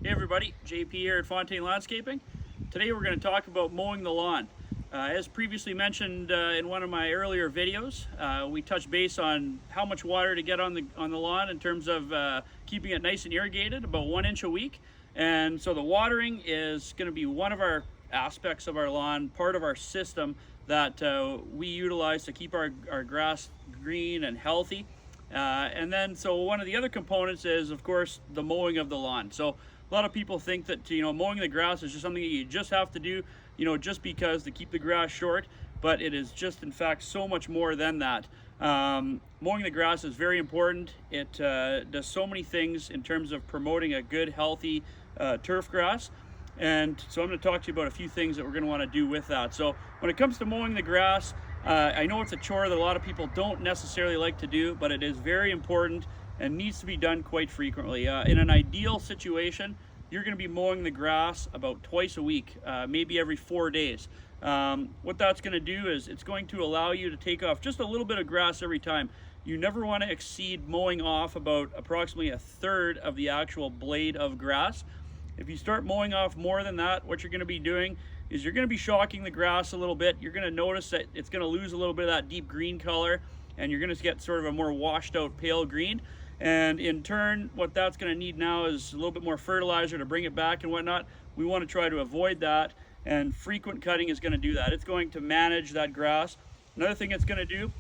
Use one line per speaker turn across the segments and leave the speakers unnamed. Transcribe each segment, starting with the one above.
Hey everybody, JP here at Fontaine Landscaping. Today we're going to talk about mowing the lawn. As previously mentioned in one of my earlier videos, we touched base on how much water to get on the lawn in terms of keeping it nice and irrigated, about 1 inch a week. And so the watering is going to be one of our aspects of our lawn, part of our system that we utilize to keep our grass green and healthy. And then so one of the other components is, of course, the mowing of the lawn. So a lot of people think that, mowing the grass is just something that you just have to do, just because to keep the grass short, but it is just, in fact, so much more than that. Mowing the grass is very important. It does so many things in terms of promoting a good, healthy turf grass. And so I'm going to talk to you about a few things that we're going to want to do with that. So when it comes to mowing the grass, I know it's a chore that a lot of people don't necessarily like to do, but it is very important and needs to be done quite frequently. In an ideal situation, you're going to be mowing the grass about twice a week, maybe every 4 days. What that's going to do is it's going to allow you to take off just a little bit of grass every time. You never want to exceed mowing off about approximately 1/3 of the actual blade of grass. If you start mowing off more than that, what you're going to be doing is you're going to be shocking the grass a little bit. You're going to notice that it's going to lose a little bit of that deep green color, and you're going to get sort of a more washed out pale green. And in turn, what that's going to need now is a little bit more fertilizer to bring it back and whatnot. We want to try to avoid that, and frequent cutting is going to do that. It's going to manage that grass. Another thing it's going to do,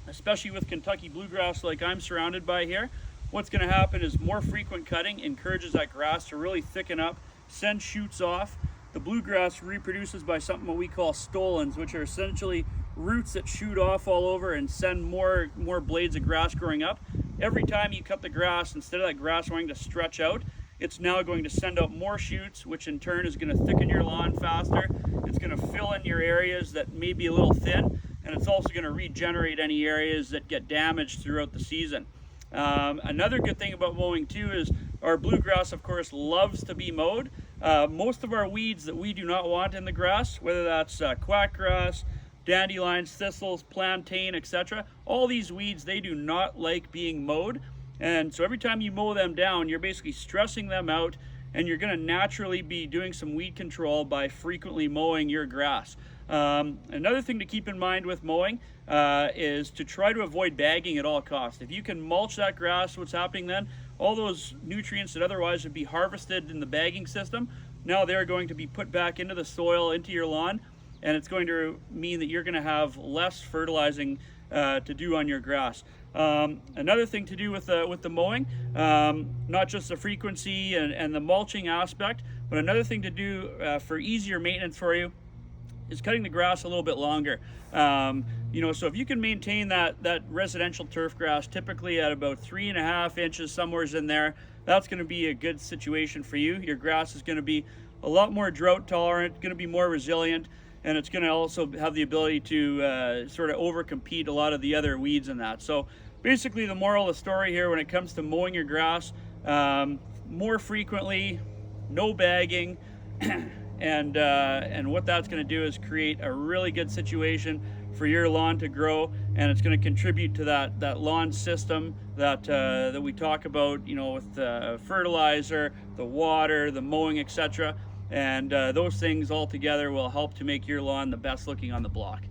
especially with Kentucky bluegrass like I'm surrounded by here, what's going to happen is more frequent cutting encourages that grass to really thicken up, send shoots off. The bluegrass reproduces by something what we call stolons, which are essentially roots that shoot off all over and send more blades of grass growing up. Every time you cut the grass, instead of that grass wanting to stretch out, it's now going to send out more shoots, which in turn is going to thicken your lawn faster. It's going to fill in your areas that may be a little thin, and it's also going to regenerate any areas that get damaged throughout the season. Another good thing about mowing too is our bluegrass, of course, loves to be mowed. Most of our weeds that we do not want in the grass, whether that's quackgrass, dandelions, thistles, plantain, etc., all these weeds, they do not like being mowed. And so every time you mow them down, you're basically stressing them out, and you're going to naturally be doing some weed control by frequently mowing your grass. Another thing to keep in mind with mowing is to try to avoid bagging at all costs. If you can mulch that grass, what's happening then, all those nutrients that otherwise would be harvested in the bagging system, now they're going to be put back into the soil, into your lawn, and it's going to mean that you're going to have less fertilizing to do on your grass. Another thing to do with the mowing, not just the frequency and the mulching aspect, but another thing to do for easier maintenance for you is cutting the grass a little bit longer. So if you can maintain that residential turf grass typically at about 3.5 inches, somewhere in there, that's going to be a good situation for you. Your grass is going to be a lot more drought tolerant, going to be more resilient, and it's going to also have the ability to sort of overcompete a lot of the other weeds in that. So basically the moral of the story here when it comes to mowing your grass, more frequently, no bagging, and what that's going to do is create a really good situation for your lawn to grow, and it's going to contribute to that lawn system that we talk about, with the fertilizer, the water, the mowing, etc. And those things all together will help to make your lawn the best looking on the block.